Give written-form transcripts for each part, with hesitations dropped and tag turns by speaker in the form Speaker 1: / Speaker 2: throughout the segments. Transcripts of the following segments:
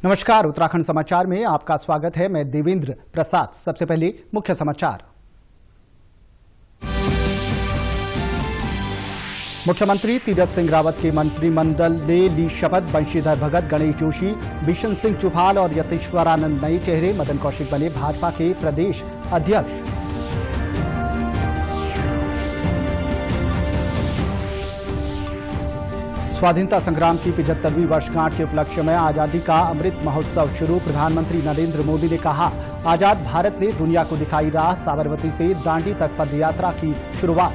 Speaker 1: नमस्कार, उत्तराखंड समाचार में आपका स्वागत है। मैं देवेंद्र प्रसाद। सबसे पहले मुख्य समाचार। मुख्यमंत्री तीरथ सिंह रावत के मंत्रिमंडल ने ली शपथ। बंशीधर भगत, गणेश जोशी, बिशन सिंह चुफाल और यतीश्वरानंद नए चेहरे। मदन कौशिक बने भाजपा के प्रदेश अध्यक्ष। स्वाधीनता संग्राम की 75वीं वर्षगांठ के उपलक्ष्य में आजादी का अमृत महोत्सव शुरू। प्रधानमंत्री नरेंद्र मोदी ने कहा, आजाद भारत ने दुनिया को दिखाई राह। साबरमती से दांडी तक पदयात्रा की शुरुआत।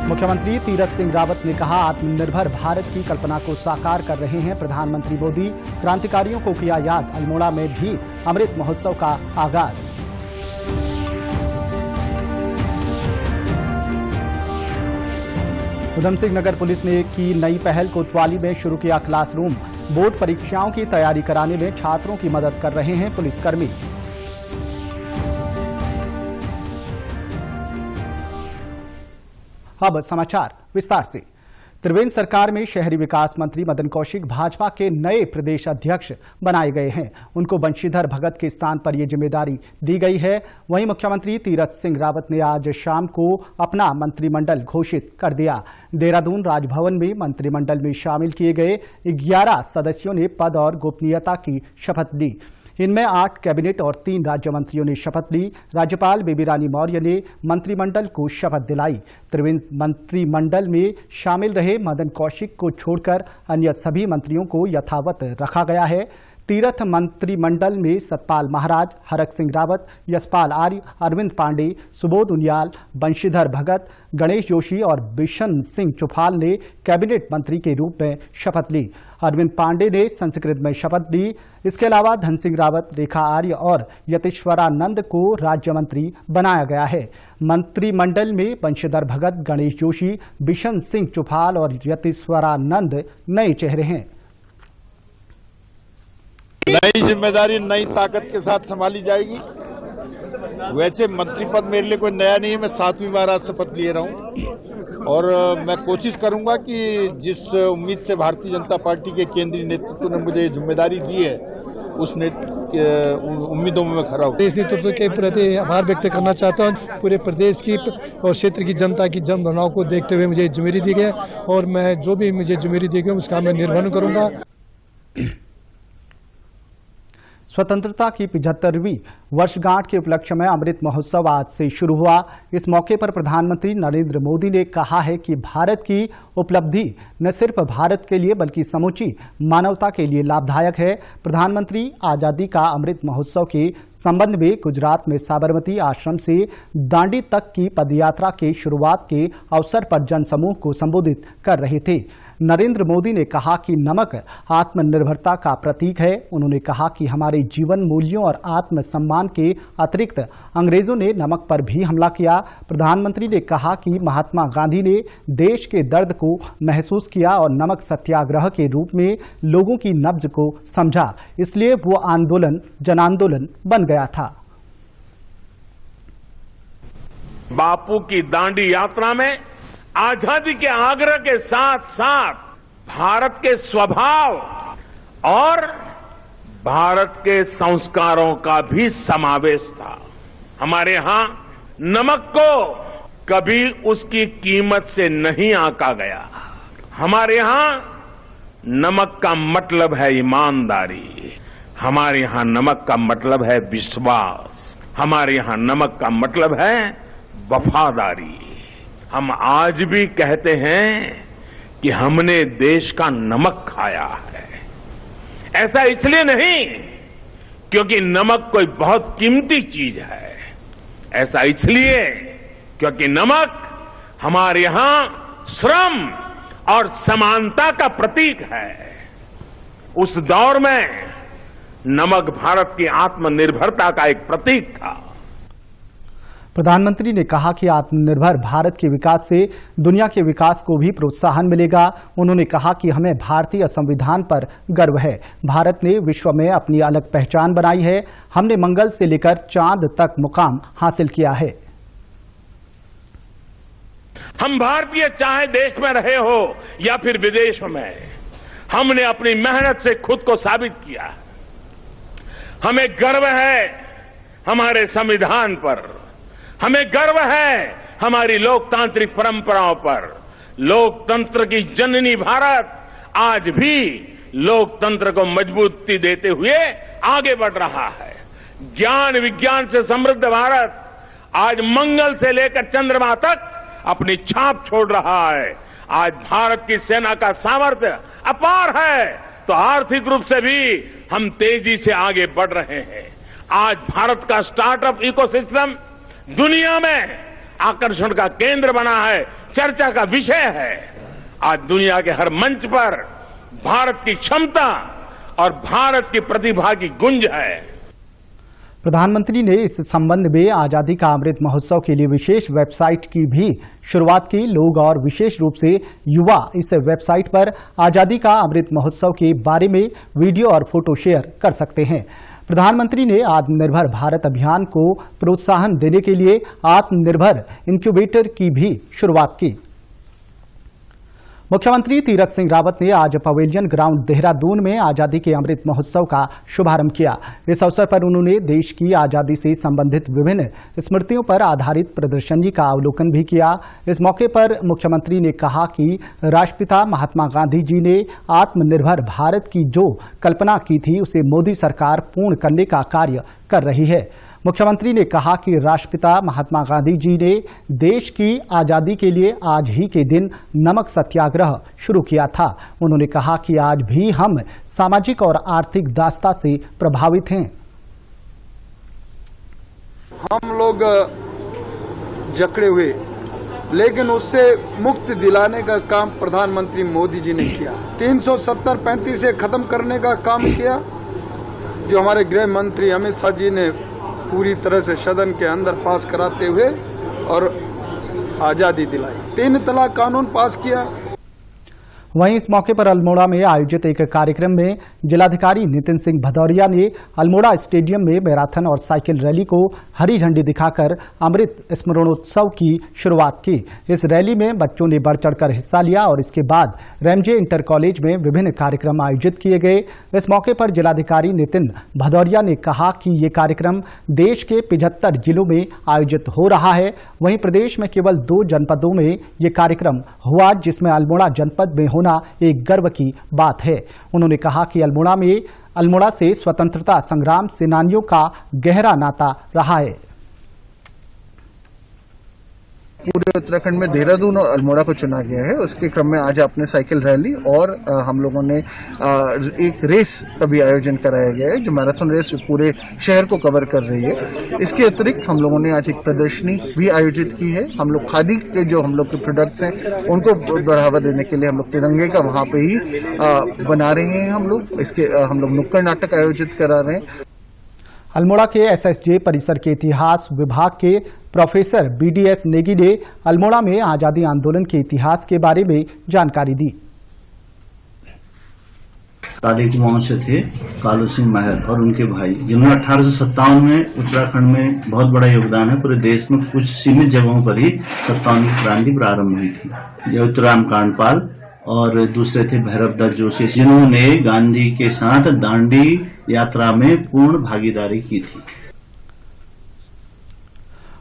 Speaker 1: मुख्यमंत्री तीरथ सिंह रावत ने कहा, आत्मनिर्भर भारत की कल्पना को साकार कर रहे हैं प्रधानमंत्री मोदी। क्रांतिकारियों को किया याद। अल्मोड़ा में भी अमृत महोत्सव का आगाज। उधम सिंह नगर पुलिस ने की नई पहल। कोतवाली में शुरू किया क्लासरूम। बोर्ड परीक्षाओं की तैयारी कराने में छात्रों की मदद कर रहे हैं पुलिसकर्मी। अब समाचार विस्तार से। त्रिवेंद्र सरकार में शहरी विकास मंत्री मदन कौशिक भाजपा के नए प्रदेश अध्यक्ष बनाए गए हैं। उनको बंशीधर भगत के स्थान पर यह जिम्मेदारी दी गई है। वहीं मुख्यमंत्री तीरथ सिंह रावत ने आज शाम को अपना मंत्रिमंडल घोषित कर दिया। देहरादून राजभवन में मंत्रिमंडल में शामिल किए गए 11 सदस्यों ने पद और गोपनीयता की शपथ ली। इनमें 8 कैबिनेट और 3 राज्य मंत्रियों ने शपथ ली। राज्यपाल बेबी रानी मौर्य ने मंत्रिमंडल को शपथ दिलाई। त्रिवेंद्र मंत्रिमंडल में शामिल रहे मदन कौशिक को छोड़कर अन्य सभी मंत्रियों को यथावत रखा गया है। तीरथ मंत्रिमंडल में सतपाल महाराज, हरक सिंह रावत, यशपाल आर्य, अरविंद पांडे, सुबोध उनियाल, बंशीधर भगत, गणेश जोशी और बिशन सिंह चुफाल ने कैबिनेट मंत्री के रूप में शपथ ली। अरविंद पांडे ने संस्कृत में शपथ ली। इसके अलावा धन सिंह रावत, रेखा आर्य और यतीश्वरानंद को राज्य मंत्री बनाया गया है। मंत्रिमंडल में बंशीधर भगत, गणेश जोशी, बिशन सिंह चुफाल और यतीश्वरानंद नए चेहरे हैं।
Speaker 2: नई जिम्मेदारी नई ताकत के साथ संभाली जाएगी। वैसे मंत्री पद मेरे लिए कोई नया नहीं है। मैं 7वीं बार आज शपथ लिए रहा हूं और मैं कोशिश करूंगा कि जिस उम्मीद से भारतीय जनता पार्टी के केंद्रीय नेतृत्व ने मुझे जिम्मेदारी दी है उस उम्मीदों में मैं खरा हूं।
Speaker 3: देश नेतृत्व के प्रति आभार व्यक्त करना चाहता हूं। पूरे प्रदेश की और क्षेत्र की जनता की जन भावनाओं को देखते हुए मुझे जिम्मेदारी दी गई और मैं जो भी मुझे जिम्मेदारी दी गई उसका मैं निर्वहन करूंगा।
Speaker 1: स्वतंत्रता की 75वीं वर्षगांठ के उपलक्ष्य में अमृत महोत्सव आज से शुरू हुआ। इस मौके पर प्रधानमंत्री नरेंद्र मोदी ने कहा है कि भारत की उपलब्धि न सिर्फ भारत के लिए बल्कि समूची मानवता के लिए लाभदायक है। प्रधानमंत्री आजादी का अमृत महोत्सव के संबंध में गुजरात में साबरमती आश्रम से दांडी तक की पदयात्रा के शुरुआत के अवसर पर जनसमूह को संबोधित कर रहे थे। नरेंद्र मोदी ने कहा कि नमक आत्मनिर्भरता का प्रतीक है। उन्होंने कहा कि हमारे जीवन मूल्यों और आत्म सम्मान के अतिरिक्त अंग्रेजों ने नमक पर भी हमला किया। प्रधानमंत्री ने कहा कि महात्मा गांधी ने देश के दर्द को महसूस किया और नमक सत्याग्रह के रूप में लोगों की नब्ज को समझा, इसलिए वो आंदोलन जन आंदोलन बन गया था।
Speaker 4: बापू की दांडी यात्रा में आजादी के आग्रह के साथ साथ भारत के स्वभाव और भारत के संस्कारों का भी समावेश था। हमारे यहां नमक को कभी उसकी कीमत से नहीं आंका गया। हमारे यहां नमक का मतलब है ईमानदारी। हमारे यहां नमक का मतलब है विश्वास। हमारे यहां नमक का मतलब है वफादारी। हम आज भी कहते हैं कि हमने देश का नमक खाया है। ऐसा इसलिए नहीं क्योंकि नमक कोई बहुत कीमती चीज है। ऐसा इसलिए क्योंकि नमक हमारे यहां श्रम और समानता का प्रतीक है। उस दौर में नमक भारत की आत्मनिर्भरता का एक प्रतीक था।
Speaker 1: प्रधानमंत्री ने कहा कि आत्मनिर्भर भारत के विकास से दुनिया के विकास को भी प्रोत्साहन मिलेगा। उन्होंने कहा कि हमें भारतीय संविधान पर गर्व है। भारत ने विश्व में अपनी अलग पहचान बनाई है। हमने मंगल से लेकर चांद तक मुकाम हासिल किया है।
Speaker 4: हम भारतीय चाहे देश में रहे हो या फिर विदेश में, हमने अपनी मेहनत से खुद को साबित किया। हमें गर्व है हमारे संविधान पर, हमें गर्व है हमारी लोकतांत्रिक परंपराओं पर। लोकतंत्र की जननी भारत आज भी लोकतंत्र को मजबूती देते हुए आगे बढ़ रहा है। ज्ञान विज्ञान से समृद्ध भारत आज मंगल से लेकर चंद्रमा तक अपनी छाप छोड़ रहा है। आज भारत की सेना का सामर्थ्य अपार है, तो आर्थिक रूप से भी हम तेजी से आगे बढ़ रहे हैं। आज भारत का स्टार्टअप इकोसिस्टम दुनिया में आकर्षण का केंद्र बना है, चर्चा का विषय है। आज दुनिया के हर मंच पर भारत की क्षमता और भारत की प्रतिभा की गुंज है।
Speaker 1: प्रधानमंत्री ने इस संबंध में आजादी का अमृत महोत्सव के लिए विशेष वेबसाइट की भी शुरुआत की। लोग और विशेष रूप से युवा इस वेबसाइट पर आजादी का अमृत महोत्सव के बारे में वीडियो और फोटो शेयर कर सकते हैं। प्रधानमंत्री ने आत्मनिर्भर भारत अभियान को प्रोत्साहन देने के लिए आत्मनिर्भर इंक्यूबेटर की भी शुरुआत की। मुख्यमंत्री तीरथ सिंह रावत ने आज पवेलियन ग्राउंड देहरादून में आजादी के अमृत महोत्सव का शुभारंभ किया। इस अवसर पर उन्होंने देश की आजादी से संबंधित विभिन्न स्मृतियों पर आधारित प्रदर्शनी का अवलोकन भी किया। इस मौके पर मुख्यमंत्री ने कहा कि राष्ट्रपिता महात्मा गांधी जी ने आत्मनिर्भर भारत की जो कल्पना की थी उसे मोदी सरकार पूर्ण करने का कार्य कर रही है। मुख्यमंत्री ने कहा कि राष्ट्रपिता महात्मा गांधी जी ने देश की आजादी के लिए आज ही के दिन नमक सत्याग्रह शुरू किया था। उन्होंने कहा कि आज भी हम सामाजिक और आर्थिक दास्ता से प्रभावित हैं।
Speaker 5: हम लोग जकड़े हुए, लेकिन उससे मुक्ति दिलाने का काम प्रधानमंत्री मोदी जी ने किया। 370-35 से खत्म करने का काम किया, जो हमारे गृह मंत्री अमित शाह जी ने पूरी तरह से सदन के अंदर पास कराते हुए और आजादी दिलाई। 3 तलाक कानून पास किया।
Speaker 1: वहीं इस मौके पर अल्मोड़ा में आयोजित एक कार्यक्रम में जिलाधिकारी नितिन सिंह भदौरिया ने अल्मोड़ा स्टेडियम में मैराथन और साइकिल रैली को हरी झंडी दिखाकर अमृत स्मरणोत्सव की शुरुआत की। इस रैली में बच्चों ने बढ़ चढ़कर हिस्सा लिया और इसके बाद रैमजे इंटर कॉलेज में विभिन्न कार्यक्रम आयोजित किए गए। इस मौके पर जिलाधिकारी नितिन भदौरिया ने कहा कि ये कार्यक्रम देश के 75 जिलों में आयोजित हो रहा है। वहीं प्रदेश में केवल 2 जनपदों में ये कार्यक्रम हुआ, जिसमें अल्मोड़ा जनपद में होना एक गर्व की बात है। उन्होंने कहा कि अल्मोड़ा से स्वतंत्रता संग्राम सेनानियों का गहरा नाता रहा है।
Speaker 6: पूरे उत्तराखंड में देहरादून और अल्मोड़ा को चुना गया है। उसके क्रम में आज आपने साइकिल रैली और हम लोगों ने एक रेस का भी आयोजन कराया गया है, जो मैराथन रेस पूरे शहर को कवर कर रही है। इसके अतिरिक्त हम लोगों ने आज एक प्रदर्शनी भी आयोजित की है। हम लोग खादी के जो हम लोग के प्रोडक्ट्स हैं उनको बढ़ावा देने के लिए हम लोग तिरंगे का वहाँ पे ही बना रहे हैं। हम लोग नुक्कड़ नाटक आयोजित करा रहे हैं।
Speaker 1: अल्मोड़ा के एसएसजे परिसर के इतिहास विभाग के प्रोफेसर BDS नेगी ने अल्मोड़ा में आजादी आंदोलन के इतिहास के बारे में जानकारी दी।
Speaker 7: काले कुमाऊं से थे कालू सिंह महर और उनके भाई, जिन्होंने 1857 में उत्तराखंड में बहुत बड़ा योगदान है। पूरे देश में कुछ सीमित जगहों पर ही 57 की क्रांति प्रारंभ हुई थी। जयतुराम कांडपाल और दूसरे थे भैरव दत्त जोशी, जिन्होंने गांधी के साथ दांडी यात्रा में पूर्ण भागीदारी की थी।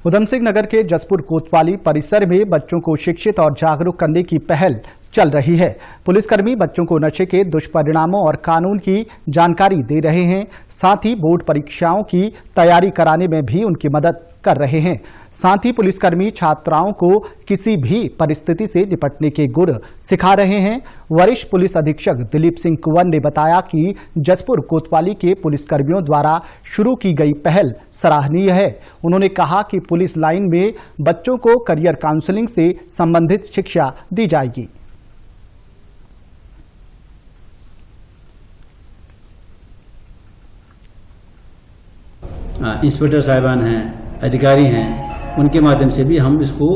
Speaker 1: उधमसिंह नगर के जसपुर कोतवाली परिसर में बच्चों को शिक्षित और जागरूक करने की पहल चल रही है। पुलिसकर्मी बच्चों को नशे के दुष्परिणामों और कानून की जानकारी दे रहे हैं। साथ ही बोर्ड परीक्षाओं की तैयारी कराने में भी उनकी मदद कर रहे हैं। साथ ही पुलिसकर्मी छात्राओं को किसी भी परिस्थिति से निपटने के गुर सिखा रहे हैं। वरिष्ठ पुलिस अधीक्षक दिलीप सिंह कुंवर ने बताया कि जसपुर कोतवाली के पुलिसकर्मियों द्वारा शुरू की गई पहल सराहनीय है। उन्होंने कहा कि पुलिस लाइन में बच्चों को करियर काउंसलिंग से संबंधित शिक्षा दी जाएगी।
Speaker 8: इंस्पेक्टर साहिबान हैं, अधिकारी हैं, उनके माध्यम से भी हम इसको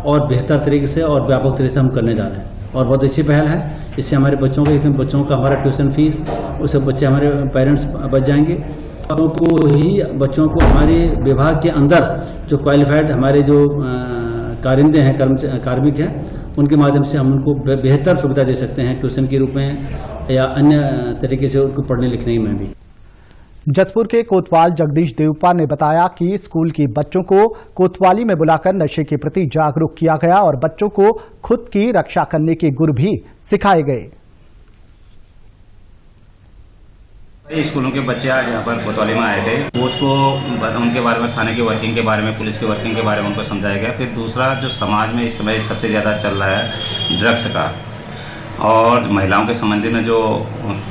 Speaker 8: और बेहतर तरीके से और व्यापक तरीके से हम करने जा रहे हैं और बहुत अच्छी पहल है। इससे हमारे बच्चों का हमारा ट्यूशन फीस, उससे बच्चे हमारे पेरेंट्स बच जाएंगे। बच्चों को हमारे विभाग के अंदर जो क्वालिफाइड हमारे जो कारिंदे हैं, कार्मिक हैं, उनके माध्यम से हम उनको बेहतर सुविधा दे सकते हैं ट्यूशन के रूप में या अन्य तरीके से उनको पढ़ने लिखने में भी।
Speaker 1: जसपुर के कोतवाल जगदीश देवपा ने बताया कि स्कूल के बच्चों को कोतवाली में बुलाकर नशे के प्रति जागरूक किया गया और बच्चों को खुद की रक्षा करने के गुर भी सिखाए गए।
Speaker 9: स्कूलों के बच्चे आज यहाँ पर कोतवाली में आए थे, उसको उनके बारे में, थाने की वर्किंग के बारे में, पुलिस की वर्किंग के बारे में उनको समझाया गया। फिर दूसरा जो समाज में इस समय सबसे ज़्यादा चल रहा है ड्रग्स का और महिलाओं के संबंध में जो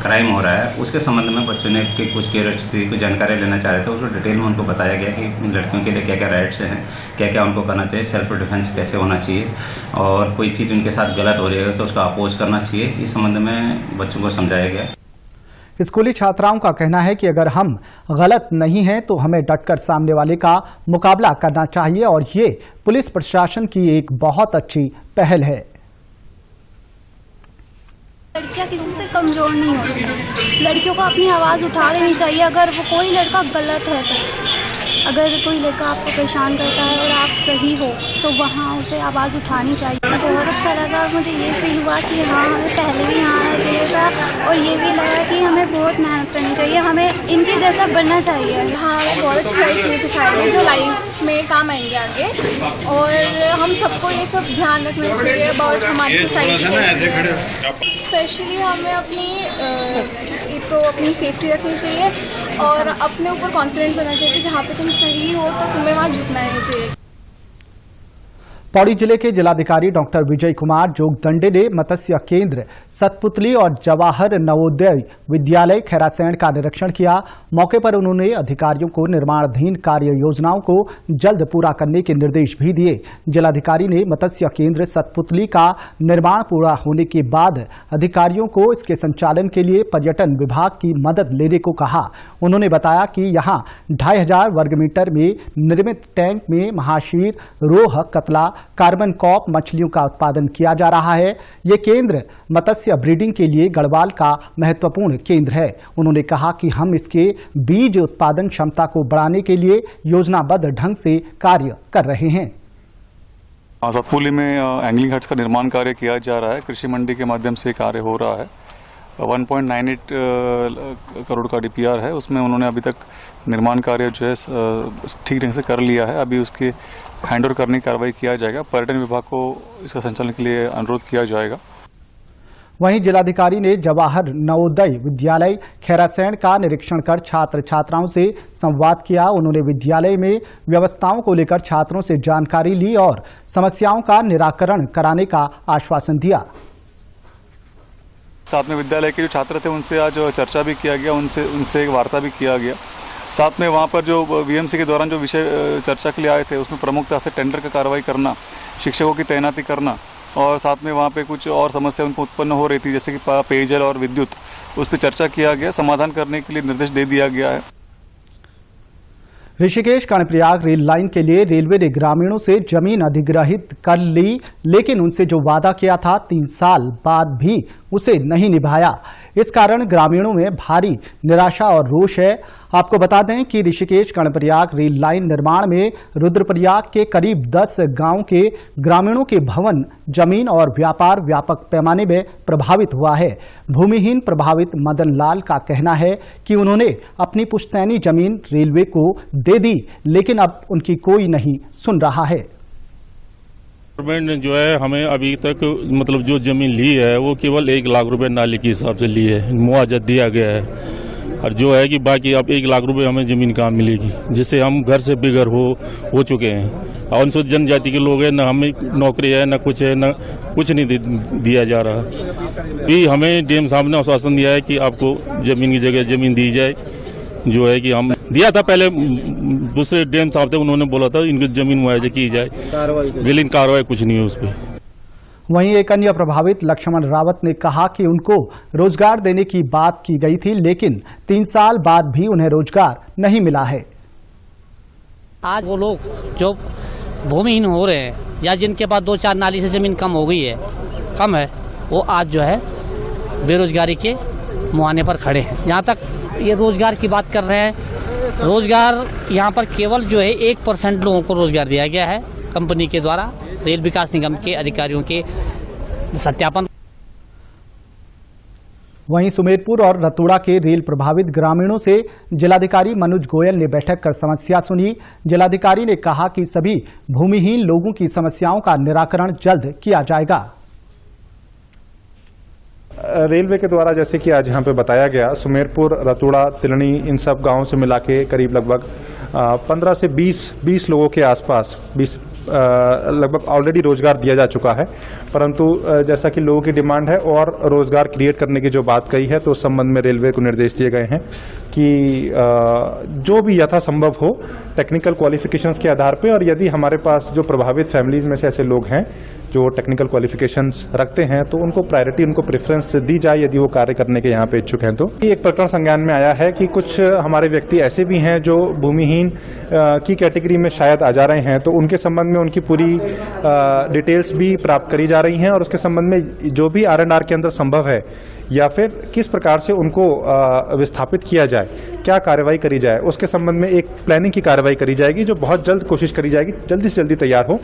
Speaker 9: क्राइम हो रहा है, उसके संबंध में बच्चों ने कुछ क्यूरियोसिटी, कुछ जानकारी लेना चाह रहे थे। उसको डिटेल में उनको बताया गया कि लड़कियों के लिए क्या क्या राइट्स हैं, क्या क्या उनको करना चाहिए, सेल्फ डिफेंस कैसे होना चाहिए और कोई चीज़ उनके साथ गलत हो रही है तो उसका अपोज करना चाहिए। इस संबंध में बच्चों को समझाया गया।
Speaker 1: स्कूली छात्राओं का कहना है कि अगर हम गलत नहीं हैं तो हमें डटकर सामने वाले का मुकाबला करना चाहिए और ये पुलिस प्रशासन की एक बहुत अच्छी पहल है।
Speaker 10: लड़कियां किसी से कमजोर नहीं होती, लड़कियों को अपनी आवाज़ उठा लेनी चाहिए। अगर वो कोई लड़का गलत है तो, अगर कोई लड़का आपको परेशान करता है और आप सही हो तो वहाँ उसे आवाज़ उठानी चाहिए। बहुत अच्छा लगा और मुझे ये फील हुआ कि हाँ, हमें पहले भी यहाँ आना चाहिए था और ये भी लगा कि हमें बहुत मेहनत करनी चाहिए, हमें इनके जैसा बनना चाहिए। हाँ, बहुत अच्छी सारी चीज़ें सिखाई गई जो लाइफ में काम आएंगे आगे और हम सबको ये सब ध्यान रखना चाहिए अबाउट हमारी सोसाइटी। स्पेशली हमें अपनी एक तो अपनी सेफ्टी रखनी चाहिए और अपने ऊपर कॉन्फिडेंस होना चाहिए कि जहाँ पे तुम सही हो तो तुम्हें वहाँ झुकना नहीं चाहिए।
Speaker 1: पौड़ी जिले के जिलाधिकारी डॉक्टर विजय कुमार जोगदंडे ने मत्स्य केंद्र सतपुतली और जवाहर नवोदय विद्यालय खैरासैंण का निरीक्षण किया। मौके पर उन्होंने अधिकारियों को निर्माणाधीन कार्य योजनाओं को जल्द पूरा करने के निर्देश भी दिए। जिलाधिकारी ने मत्स्य केंद्र सतपुतली का निर्माण पूरा होने के बाद अधिकारियों को इसके संचालन के लिए पर्यटन विभाग की मदद लेने को कहा। उन्होंने बताया कि यहाँ 2500 वर्ग मीटर में निर्मित टैंक में महाशीर, रोह, कतला, कार्बन कॉप मछलियों का उत्पादन किया जा रहा है। ये केंद्र मत्स्य ब्रीडिंग के लिए गढ़वाल का महत्वपूर्ण केंद्र है। उन्होंने कहा कि हम इसके बीज उत्पादन क्षमता को बढ़ाने के लिए योजनाबद्ध ढंग से कार्य कर रहे हैं।
Speaker 11: सतपुली में एंगलिंग हट्स का निर्माण कार्य किया जा रहा है। कृषि मंडी के माध्यम से कार्य हो रहा है। 1.98 करोड़ का DPR है। उसमें उन्होंने अभी तक निर्माण कार्य जो है ठीक ढंग से कर लिया है। अभी उसके हैंडओवर करने की कार्रवाई किया जाएगा। पर्यटन विभाग को इसका संचालन के लिए अनुरोध किया जाएगा।
Speaker 1: वहीं जिलाधिकारी ने जवाहर नवोदय विद्यालय खैरासैंण का निरीक्षण कर छात्र छात्राओं से संवाद किया। उन्होंने विद्यालय में व्यवस्थाओं को लेकर छात्रों से जानकारी ली और समस्याओं का निराकरण कराने का आश्वासन दिया।
Speaker 11: साथ में विद्यालय के जो छात्र थे उनसे आज चर्चा भी किया गया, उनसे एक वार्ता भी किया गया। साथ में वहाँ पर जो VMC के दौरान जो विषय चर्चा के लिए आए थे उसमें प्रमुखता से टेंडर का कार्रवाई करना, शिक्षकों की तैनाती करना और साथ में वहाँ पे कुछ और समस्या उनको उत्पन्न हो रही थी जैसे कि पेयजल और विद्युत, उस पर चर्चा किया गया। समाधान करने के लिए निर्देश दे दिया गया है।
Speaker 1: ऋषिकेश कर्णप्रयाग रेल लाइन के लिए रेलवे ने ग्रामीणों से जमीन अधिग्रहित कर ली, लेकिन उनसे जो वादा किया था 3 साल बाद भी उसे नहीं निभाया। इस कारण ग्रामीणों में भारी निराशा और रोष है। आपको बता दें कि ऋषिकेश कर्णप्रयाग रेल लाइन निर्माण में रुद्रप्रयाग के करीब 10 गांव के ग्रामीणों के भवन, जमीन और व्यापार व्यापक पैमाने में प्रभावित हुआ है। भूमिहीन प्रभावित मदन लाल का कहना है कि उन्होंने अपनी पुश्तैनी जमीन रेलवे को दे दी, लेकिन अब उनकी कोई नहीं सुन रहा है।
Speaker 12: गवर्नमेंट जो है हमें अभी तक मतलब जो जमीन ली है वो केवल 1 लाख रुपए नाले के हिसाब से ली है, मुआवजा दिया गया है और जो है कि बाकी अब 1 लाख रुपए हमें जमीन कहाँ मिलेगी, जिससे हम घर से बेघर हो चुके हैं। अनुसूचित जनजाति के लोग हैं, न हमें नौकरी है, न कुछ है, न कुछ नहीं दिया जा रहा। भी हमें डीएम साहब ने आश्वासन दिया है कि आपको जमीन की जगह जमीन दी जाए, जो है कि हम दिया था पहले दूसरे डीएम साहब थे, उन्होंने बोला था इनकी जमीन मुआवजा की जाए, लेकिन कार्रवाई कुछ नहीं है उस पर।
Speaker 1: वहीं एक अन्य प्रभावित लक्ष्मण रावत ने कहा कि उनको रोजगार देने की बात की गई थी, लेकिन 3 साल बाद भी उन्हें रोजगार नहीं मिला है।
Speaker 13: आज वो लोग जो भूमिहीन हो रहे हैं या जिनके पास 2-4 नाली से जमीन कम है, वो आज जो है बेरोजगारी के मुहाने पर खड़े हैं। जहाँ तक ये रोजगार की बात कर रहे हैं, रोजगार यहाँ पर केवल जो है 1% लोगों को रोजगार दिया गया है कंपनी के द्वारा। रेल विकास निगम के अधिकारियों के सत्यापन।
Speaker 1: वहीं सुमेरपुर और रतूड़ा के रेल प्रभावित ग्रामीणों से जिलाधिकारी मनोज गोयल ने बैठक कर समस्या सुनी। जिलाधिकारी ने कहा कि सभी भूमिहीन लोगों की समस्याओं का निराकरण जल्द किया जाएगा।
Speaker 14: रेलवे के द्वारा जैसे कि आज यहाँ पे बताया गया, सुमेरपुर, रतूड़ा, तिलनी, इन सब गांवों से मिला के करीब लगभग 15 से 20 लोगों के आसपास 20 लगभग ऑलरेडी रोजगार दिया जा चुका है। परंतु जैसा कि लोगों की डिमांड है और रोजगार क्रिएट करने की जो बात कही है, तो उस संबंध में रेलवे को निर्देश दिए गए हैं कि जो भी यथासंभव हो टेक्निकल क्वालिफिकेशंस के आधार पे, और यदि हमारे पास जो प्रभावित फैमिलीज में से ऐसे लोग हैं जो टेक्निकल क्वालिफिकेशंस रखते हैं, तो उनको प्रायोरिटी, उनको प्रेफरेंस दी जाए यदि वो कार्य करने के यहाँ पे इच्छुक हैं। तो एक प्रकरण संज्ञान में आया है कि कुछ हमारे व्यक्ति ऐसे भी हैं जो भूमिहीन की कैटेगरी में शायद आ जा रहे हैं, तो उनके संबंध में उनकी पूरी डिटेल्स भी प्राप्त करी जा रही हैं, और उसके संबंध में जो भी R&R के अंदर संभव है या फिर किस प्रकार से उनको विस्थापित किया जाए, क्या कार्रवाई करी जाए, उसके संबंध में एक प्लानिंग की कार्रवाई करी जाएगी, जो बहुत जल्द कोशिश करी जाएगी जल्दी से जल्दी तैयार हो।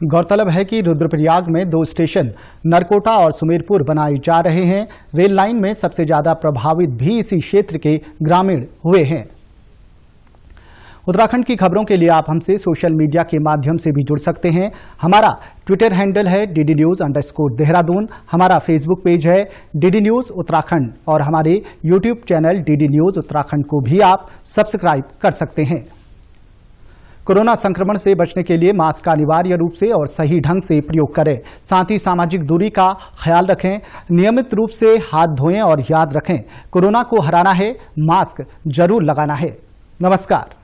Speaker 1: गौरतलब है कि रुद्रप्रयाग में 2 स्टेशन नरकोटा और सुमेरपुर बनाए जा रहे हैं। रेल लाइन में सबसे ज्यादा प्रभावित भी इसी क्षेत्र के ग्रामीण हुए हैं। उत्तराखंड की खबरों के लिए आप हमसे सोशल मीडिया के माध्यम से भी जुड़ सकते हैं। हमारा ट्विटर हैंडल है DDNews_देहरादून, हमारा फेसबुक पेज है DD News उत्तराखंड और हमारे YouTube channel DD News Uttarakhand को भी आप सब्सक्राइब कर सकते हैं। कोरोना संक्रमण से बचने के लिए मास्क का अनिवार्य रूप से और सही ढंग से प्रयोग करें। साथ ही सामाजिक दूरी का ख्याल रखें, नियमित रूप से हाथ धोएं और याद रखें, कोरोना को हराना है, मास्क जरूर लगाना है। नमस्कार।